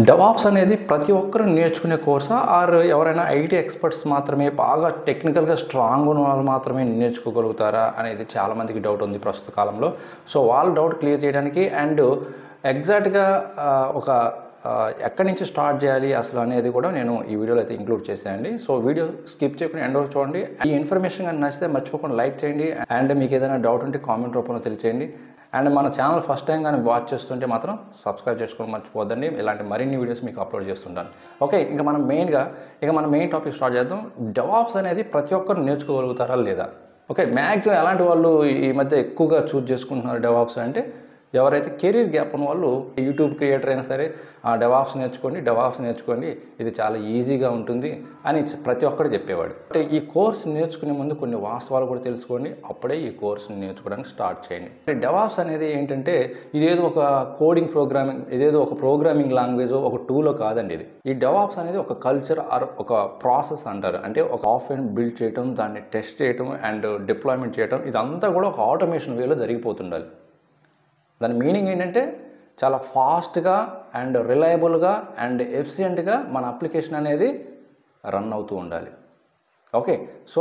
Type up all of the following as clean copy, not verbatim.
DevOps అనేది ప్రతి ఒక్కరు నేర్చుకునే కోర్సా ఆర్ ఎవరైనా ఐటీ ఎక్స్పర్ట్స్ మాత్రమే బాగా టెక్నికల్గా స్ట్రాంగ్ ఉన్న వాళ్ళు మాత్రమే నేర్చుకోగలుగుతారా అనేది చాలామందికి డౌట్ ఉంది ప్రస్తుత కాలంలో. సో వాళ్ళ డౌట్ క్లియర్ చేయడానికి అండ్ ఎగ్జాక్ట్గా ఒక ఎక్కడి నుంచి స్టార్ట్ చేయాలి అసలు అనేది కూడా నేను ఈ వీడియోలో అయితే ఇంక్లూడ్ చేశానండి. సో వీడియో స్కిప్ చేయకుండా ఎండ్ వరకు చూడండి. ఈ ఇన్ఫర్మేషన్ కానీ నచ్చితే మర్చిపోకుండా లైక్ చేయండి అండ్ మీకు ఏదైనా డౌట్ ఉంటే కామెంట్ రూపంలో తెలియచేయండి. అండ్ మన ఛానల్ ఫస్ట్ టైం కానీ వాచ్ చేస్తుంటే మాత్రం సబ్స్క్రైబ్ చేసుకోవడం మర్చిపోద్దండి. ఇలాంటి మరిన్ని వీడియోస్ మీకు అప్లోడ్ చేస్తుంటాను. ఓకే, ఇంకా మనం మెయిన్ టాపిక్ స్టార్ట్ చేద్దాం. డెవాప్స్ అనేది ప్రతి ఒక్కరు నేర్చుకోగలుగుతారా లేదా? ఓకే, మ్యాక్సిమం ఎలాంటి వాళ్ళు ఈ మధ్య ఎక్కువగా చూస్ చేసుకుంటున్నారు డెవాప్స్ అంటే ఎవరైతే కెరీర్ గ్యాప్ ఉన్న వాళ్ళు యూట్యూబ్ క్రియేటర్ అయినా సరే డెవాప్స్ నేర్చుకోండి ఇది చాలా ఈజీగా ఉంటుంది అని ప్రతి ఒక్కరు చెప్పేవాడు. అంటే ఈ కోర్స్ నేర్చుకునే ముందు కొన్ని వాస్తవాలు కూడా తెలుసుకోండి, అప్పుడే ఈ కోర్స్ని నేర్చుకోవడానికి స్టార్ట్ చేయండి. డెవాప్స్ అనేది ఏంటంటే ఇదేదో ఒక కోడింగ్ ప్రోగ్రామింగ్, ఇదేదో ఒక ప్రోగ్రామింగ్ లాంగ్వేజ్ ఒక టూలో కాదండి. ఇది ఈ డెవాప్స్ అనేది ఒక కల్చర్ ఆర్ ఒక ప్రాసెస్ అంటారు. అంటే ఒక సాఫ్ట్వేర్ బిల్డ్ చేయడం, దాన్ని టెస్ట్ చేయడం అండ్ డిప్లాయ్మెంట్ చేయడం, ఇదంతా కూడా ఒక ఆటోమేషన్ వేలో జరిగిపోతుండాలి. దాని మీనింగ్ ఏంటంటే చాలా ఫాస్ట్గా అండ్ రిలయబుల్గా అండ్ ఎఫిషియెంట్గా మన అప్లికేషన్ అనేది రన్ అవుతూ ఉండాలి. ఓకే, సో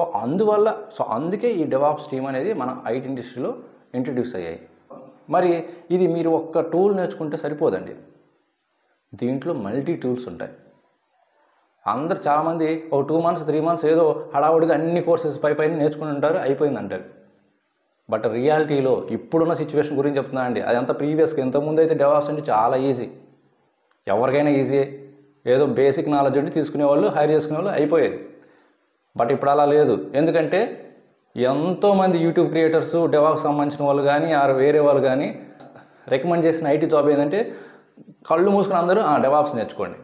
అందుకే ఈ డెవాప్స్ టీమ్ అనేది మన ఐటీ ఇండస్ట్రీలో ఇంట్రడ్యూస్ అయ్యాయి. మరి ఇది మీరు ఒక్క టూల్ నేర్చుకుంటే సరిపోదండి, దీంట్లో మల్టీ టూల్స్ ఉంటాయి. అందరు చాలామంది ఒక 2 months 3 months ఏదో హడావుడిగా అన్ని కోర్సెస్ పైన నేర్చుకుని ఉంటారు, అయిపోయిందంటారు. బట్ రియాలిటీలో ఇప్పుడున్న సిచ్యువేషన్ గురించి చెప్తున్నా అండి. అదంతా ప్రీవియస్గా ఇంతకుముందు అయితే డెవాప్స్ అంటే చాలా ఈజీ, ఎవరికైనా ఈజీ. ఏదో బేసిక్ నాలెడ్జ్ ఉండి తీసుకునేవాళ్ళు, హైర్ చేసుకునేవాళ్ళు, అయిపోయేది. బట్ ఇప్పుడు అలా లేదు. ఎందుకంటే ఎంతోమంది యూట్యూబ్ క్రియేటర్స్ డెవాప్స్ సంబంధించిన వాళ్ళు కానీ వేరే వాళ్ళు కానీ రికమెండ్ చేసిన ఐటీ జాబ్ ఏంటంటే కళ్ళు మూసుకుని అందరూ డెవాప్స్ నేర్చుకోండి.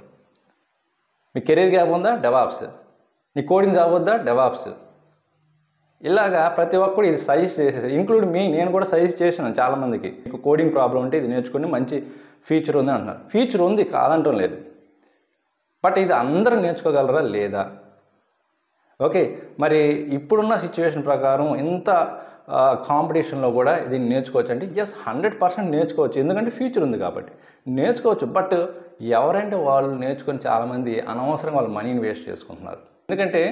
మీ కెరీర్ గ్యాప్ ఉందా? డెవాప్స్. మీ కోడింగ్ జాబ్ వద్దా? డెవాప్స్. ఇలాగా ప్రతి ఒక్కరు ఇది సజెస్ట్ చేసేసి ఇంక్లూడ్ నేను కూడా సజెస్ట్ చేసినాను చాలామందికి. మీకు కోడింగ్ ప్రాబ్లం ఉంటే ఇది నేర్చుకుని మంచి ఫీచర్ ఉంది అంటున్నారు. ఫీచర్ ఉంది, కాదంటం లేదు. బట్ ఇది అందరూ నేర్చుకోగలరా లేదా? ఓకే, మరి ఇప్పుడున్న సిచ్యువేషన్ ప్రకారం ఇంత కాంపిటీషన్లో కూడా దీన్ని నేర్చుకోవచ్చు అంటే 100% నేర్చుకోవచ్చు. ఎందుకంటే ఫ్యూచర్ ఉంది కాబట్టి నేర్చుకోవచ్చు. బట్ ఎవరంటే వాళ్ళు నేర్చుకొని చాలామంది అనవసరంగా వాళ్ళ మనీని వేస్ట్ చేసుకుంటున్నారు. ఎందుకంటే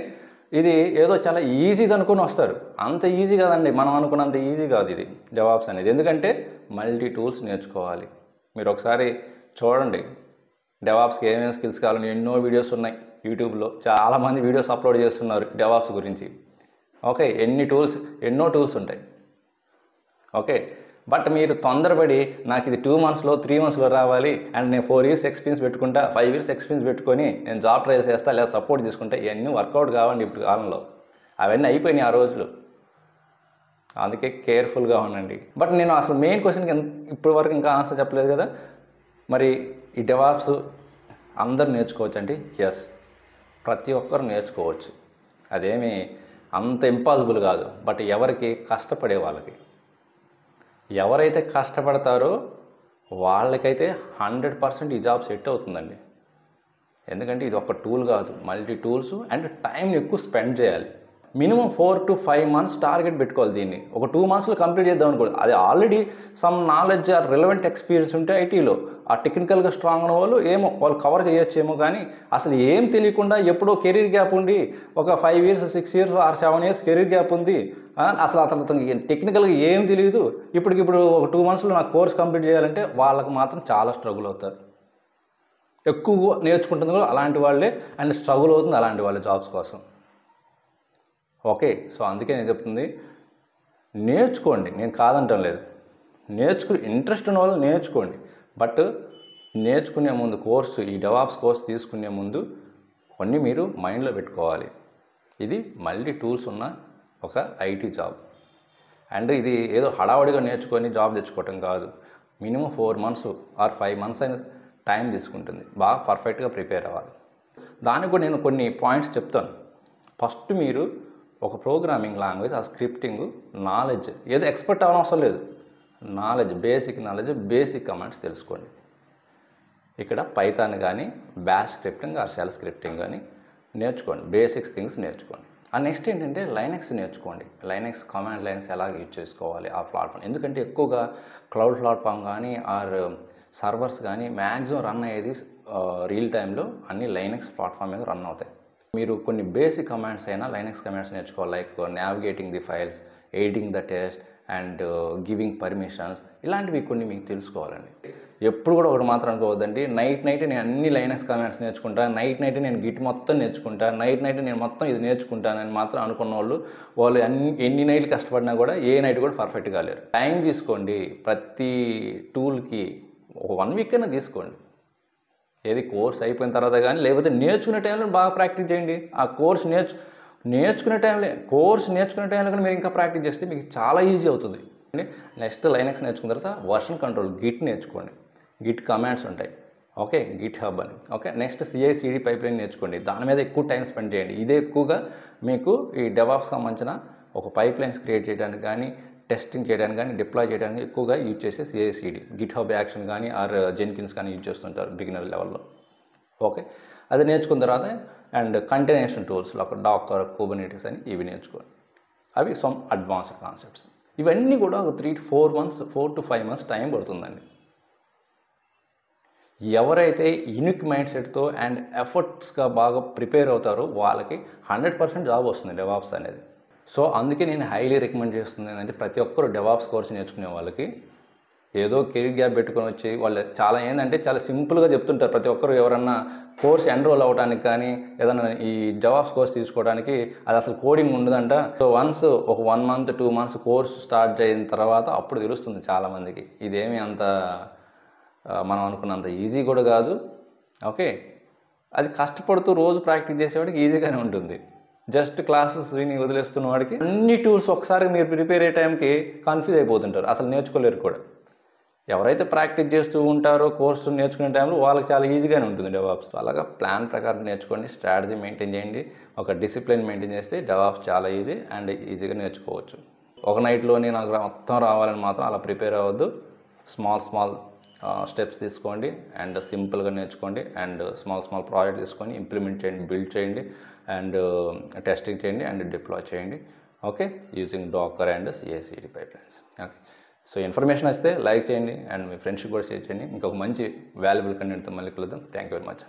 ఇది ఏదో చాలా ఈజీది అనుకుని వస్తారు. అంత ఈజీ కాదండి, మనం అనుకున్నంత ఈజీ కాదు ఇది డెవాప్స్ అనేది. ఎందుకంటే మల్టీ టూల్స్ నేర్చుకోవాలి. మీరు ఒకసారి చూడండి డెవాప్స్కి ఏమేమి స్కిల్స్ కావాలని ఎన్నో వీడియోస్ ఉన్నాయి యూట్యూబ్లో. చాలామంది వీడియోస్ అప్లోడ్ చేస్తున్నారు డెవాప్స్ గురించి. ఓకే, ఎన్నో టూల్స్ ఉంటాయి. ఓకే, బట్ మీరు తొందరపడి నాకు ఇది 2 monthsలో 3 monthsలో రావాలి అండ్ నేను 4 years ఎక్స్పీరియన్స్ పెట్టుకుంటా, 5 years ఎక్స్పీరియన్స్ పెట్టుకొని నేను జాబ్ ట్రై చేస్తా లేదా సపోర్ట్ తీసుకుంటా, ఇవన్నీ వర్కౌట్ కావండి ఇప్పుడు కాలంలో. అవన్నీ అయిపోయినాయి ఆ రోజులు. అందుకే కేర్ఫుల్గా ఉండండి. బట్ నేను అసలు మెయిన్ క్వశ్చన్కి ఇప్పటి వరకు ఇంకా ఆన్సర్ చెప్పలేదు కదా. మరి ఈ డెవాప్స్ అందరు నేర్చుకోవచ్చు అండి? ప్రతి ఒక్కరు నేర్చుకోవచ్చు. అదేమి అంత ఇంపాసిబుల్ కాదు. బట్ ఎవరికి? కష్టపడే వాళ్ళకి. ఎవరైతే కష్టపడతారో వాళ్ళకైతే 100% ఈ జాబ్ సెట్ అవుతుందండి. ఎందుకంటే ఇది ఒక టూల్ కాదు, మల్టీ టూల్స్ అండ్ టైంని ఎక్కువ స్పెండ్ చేయాలి. మినిమం 4 to 5 months టార్గెట్ పెట్టుకోవాలి. దీన్ని ఒక 2 monthsలో కంప్లీట్ చేద్దాం అనుకోండి. అది already some knowledge or relevant experience ఉంటే ఐటీలో ఆ టెక్నికల్గా స్ట్రాంగ్ ఉన్న వాళ్ళు కవర్ చేయొచ్చేమో. కానీ అసలు ఏం తెలియకుండా ఎప్పుడో కెరీర్ గ్యాప్ ఉండి ఒక 5 years 6 years or 7 years career gap ఉంది, అతనికి టెక్నికల్గా ఏం తెలియదు, ఇప్పుడు ఒక 2 monthsలో నాకు కోర్స్ కంప్లీట్ చేయాలంటే వాళ్ళకి మాత్రం చాలా స్ట్రగుల్ అవుతారు. ఎక్కువ నేర్చుకుంటుంది కూడా అలాంటి వాళ్ళే అండ్ స్ట్రగుల్ అవుతుంది అలాంటి వాళ్ళే జాబ్స్ కోసం. ఓకే, సో అందుకే నేను చెప్తుంది నేర్చుకోండి, నేను కాదంటం లేదు. ఇంట్రెస్ట్ ఉన్న వాళ్ళు నేర్చుకోండి. బట్ నేర్చుకునే ముందు ఈ డెవాప్స్ కోర్స్ తీసుకునే ముందు కొన్ని మీరు మైండ్లో పెట్టుకోవాలి. ఇది మల్టీ టూల్స్ ఉన్న ఒక ఐటీ జాబ్ అండ్ ఇది ఏదో హడావడిగా నేర్చుకొని జాబ్ తెచ్చుకోవటం కాదు. మినిమం 4 months ఆర్ 5 months అయిన టైం తీసుకుంటుంది. బాగా పర్ఫెక్ట్గా ప్రిపేర్ అవ్వాలి. దానికి కూడా నేను కొన్ని పాయింట్స్ చెప్తాను. ఫస్ట్ మీరు ఒక ప్రోగ్రామింగ్ లాంగ్వేజ్ ఆ స్క్రిప్టింగ్ నాలెడ్జ్ ఏదో ఎక్స్పర్ట్ అవనవసరం లేదు. బేసిక్ నాలెడ్జ్, బేసిక్ కమాండ్స్ తెలుసుకోండి. ఇక్కడ పైథాన్ కానీ bash scripting or shall scripting కానీ నేర్చుకోండి. బేసిక్స్ థింగ్స్ నేర్చుకోండి. నెక్స్ట్ ఏంటంటే లైనక్స్ నేర్చుకోండి. లైనక్స్ కమాండ్ లైన్స్ ఎలా యూజ్ చేసుకోవాలి ఆ ప్లాట్ఫామ్. ఎందుకంటే ఎక్కువగా క్లౌడ్ ప్లాట్ఫామ్ కానీ ఆర్ సర్వర్స్ కానీ మ్యాక్సిమం రన్ అయ్యేది రియల్ టైంలో అన్ని లైనక్స్ ప్లాట్ఫామ్ మీద రన్ అవుతాయి. మీరు కొన్ని బేసిక్ కమాండ్స్ అయినా లైనక్స్ కమాండ్స్ నేర్చుకోవాలి. Like navigating the files, editing the test and giving permissions, ఇలాంటివి కొన్ని మీకు తెలుసుకోవాలండి. ఎప్పుడు కూడా ఒకటి మాత్రం అనుకోవద్దండి, నైట్ నేను అన్ని లైనక్స్ కమాండ్స్ నేర్చుకుంటా, నైట్ నేను గిట్ మొత్తం నేర్చుకుంటా, నైట్ నేను మొత్తం ఇది నేర్చుకుంటానని మాత్రం అనుకున్న వాళ్ళు ఎన్ని నైట్లు కష్టపడినా కూడా ఏ నైట్ కూడా పర్ఫెక్ట్ కాలేరు. టైం తీసుకోండి, ప్రతి టూల్కి ఒక 1 వీక్ అయినా తీసుకోండి. ఏది కోర్స్ అయిపోయిన తర్వాత కానీ, లేకపోతే నేర్చుకునే టైంలో బాగా ప్రాక్టీస్ చేయండి. ఆ కోర్స్ నేర్చుకునే టైంలో కానీ మీరు ఇంకా ప్రాక్టీస్ చేస్తే మీకు చాలా ఈజీ అవుతుంది. నెక్స్ట్ లైనక్స్ నేర్చుకున్న తర్వాత వర్షన్ కంట్రోల్ గిట్ నేర్చుకోండి. గిట్ కమాండ్స్ ఉంటాయి, ఓకే, గిట్ హబ్ అని. ఓకే, నెక్స్ట్ CI/CD పైప్లైన్ నేర్చుకోండి. దాని మీద ఎక్కువ టైం స్పెండ్ చేయండి. ఇదే ఎక్కువగా మీకు ఈ డెవాప్స్ సంబంధించిన ఒక పైప్లైన్స్ క్రియేట్ చేయడానికి కానీ, టెస్టింగ్ చేయడానికి కానీ, డిప్లాయ్ చేయడానికి ఎక్కువగా యూజ్ చేసే CI/CD, గిట్ హబ్ యాక్షన్ కానీ ఆర్ జెన్కిన్స్ కానీ యూజ్ చేస్తుంటారు బిగినర్ లెవెల్లో. ఓకే, అది నేర్చుకున్న తర్వాత అండ్ కంటైనరేషన్ టూల్స్ ఒక డాకర్, కుబర్నెటిస్ అని ఇవి నేర్చుకోండి. అవి సమ్ అడ్వాన్స్డ్ కాన్సెప్ట్స్. ఇవన్నీ కూడా ఒక 3 to 4 months టైం పడుతుందండి. ఎవరైతే యూనిక్ మైండ్ సెట్తో అండ్ ఎఫర్ట్స్గా బాగా ప్రిపేర్ అవుతారో వాళ్ళకి 100% జాబ్ వస్తుంది డెవాప్స్ అనేది. సో అందుకే నేను హైలీ రికమెండ్ చేస్తుంది ఏంటంటే, ప్రతి ఒక్కరు డెవాప్స్ కోర్స్ నేర్చుకునే వాళ్ళకి ఏదో కెరీర్ గ్యాప్ పెట్టుకొని వచ్చి వాళ్ళు చాలా సింపుల్గా చెప్తుంటారు. ప్రతి ఒక్కరు ఎవరన్నా కోర్స్ ఎన్రోల్ అవ్వడానికి కానీ, ఏదైనా ఈ డెవాప్స్ కోర్స్ తీసుకోవడానికి అది అసలు కోడింగ్ ఉండదంట. సో వన్స్ ఒక 1 month 2 months కోర్స్ స్టార్ట్ అయిన తర్వాత అప్పుడు తెలుస్తుంది చాలామందికి ఇదేమి అంత మనం అనుకున్నంత ఈజీ కూడా కాదు. ఓకే, అది కష్టపడుతూ రోజు ప్రాక్టీస్ చేసేవాడికి ఈజీగానే ఉంటుంది. జస్ట్ క్లాసెస్ విని వదిలేస్తున్న వాడికి అన్ని టూల్స్ ఒకసారి మీరు ప్రిపేర్ అయ్యే టైంకి కన్ఫ్యూజ్ అయిపోతుంటారు, అసలు నేర్చుకోలేరు కూడా. ఎవరైతే ప్రాక్టీస్ చేస్తూ ఉంటారో కోర్సు నేర్చుకునే టైంలో వాళ్ళకి చాలా ఈజీగానే ఉంటుంది డెవాప్స్. అలాగా ప్లాన్ ప్రకారం నేర్చుకోండి, స్ట్రాటజీ మెయింటైన్ చేయండి, ఒక డిసిప్లిన్ మెయింటైన్ చేస్తే డెవాప్స్ చాలా ఈజీ అండ్ ఈజీగా నేర్చుకోవచ్చు. ఒక నైట్లోనే నాకు మొత్తం రావాలని మాత్రం అలా ప్రిపేర్ అవ్వద్దు. స్మాల్ స్టెప్స్ తీసుకోండి అండ్ సింపుల్గా నేర్చుకోండి అండ్ స్మాల్ ప్రాజెక్ట్ తీసుకొని ఇంప్లిమెంట్ చేయండి, బిల్డ్ చేయండి అండ్ టెస్టింగ్ చేయండి అండ్ డిప్లాయ్ చేయండి. Okay, using Dakar and CI/CD pipelines. Okay, so information వస్తే లైక్ చేయండి అండ్ మీ ఫ్రెండ్స్కి కూడా షేర్ చేయండి. ఇంకొక మంచి వాల్యుబుల్ కంటెంట్తో మళ్ళీ కలుద్దాం. Thank you very much.